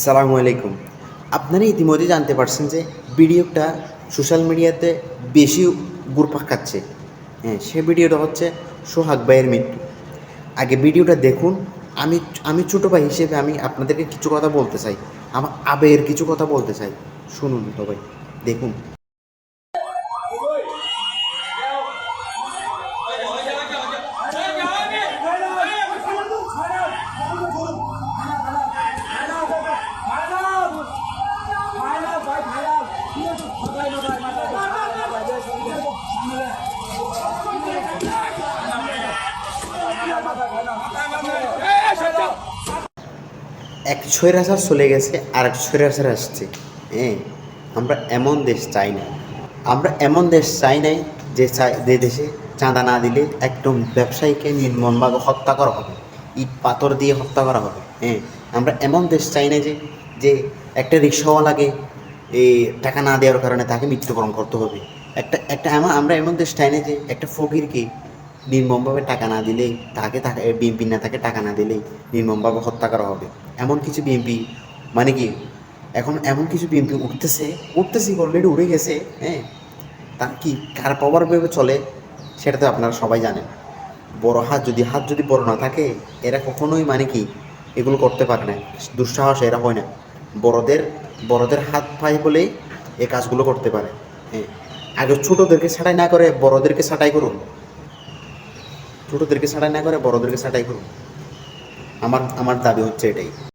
সালামু আলাইকুম। আপনারা ইতিমধ্যে জানতে পারছেন যে ভিডিওটা সোশ্যাল মিডিয়াতে বেশি ঘুরপাক খাচ্ছে। হ্যাঁ, সে ভিডিওটা হচ্ছে সোহাগ ভাইয়ের মৃত্যু। আগে ভিডিওটা দেখুন। আমি আমি ছোটো ভাই হিসেবে আমি আপনাদেরকে কিছু কথা বলতে চাই। আমার আবেগের কিছু কথা বলতে চাই। শুনুন তো ভাই, দেখুন। এক স্বৈরাচার চলে গেছে, আর এক স্বৈরাচার আসছে। হ্যাঁ, আমরা এমন দেশ চাই না। আমরা এমন দেশ চাই নাই যে দেশে চাঁদা না দিলে একদম ব্যবসায়ীকে নির্মমভাবে হত্যা করা হবে, ইট পাথর দিয়ে হত্যা করা হবে। হ্যাঁ, আমরা এমন দেশ চাই না যে যে একটা রিক্সাওয়ালাকে এই টাকা না দেওয়ার কারণে তাকে মৃত্যুবরণ করতে হবে। আমরা এমন দেশ চাই না যে একটা ফকিরকে নির্মমভাবে টাকা না দিলেই তাকে বিএনপি নেতাকে টাকা না দিলেই নির্মমভাবে হত্যা করা হবে। এমন কিছু বিএনপি মানে কি এখন এমন কিছু বিএনপি উঠতেছি অলরেডি উড়ে গেছে। হ্যাঁ, তার কি কার পাওয়ার ভেবে চলে সেটা তো আপনারা সবাই জানেন। হাত যদি বড় না থাকে, এরা কখনোই মানে কি এগুলো করতে পারে না। দুঃসাহস এরা হয় না। বড়দের বড়দের হাত পায় বলেই এই কাজগুলো করতে পারে। হ্যাঁ, আগে ছোটোদেরকে ছাঁটাই না করে বড়দেরকে ছাঁটাই করুন। ছোটোদেরকে ছাঁটাই না করে বড়দেরকে ছাঁটাই করুন। আমার দাবি হচ্ছে এটাই।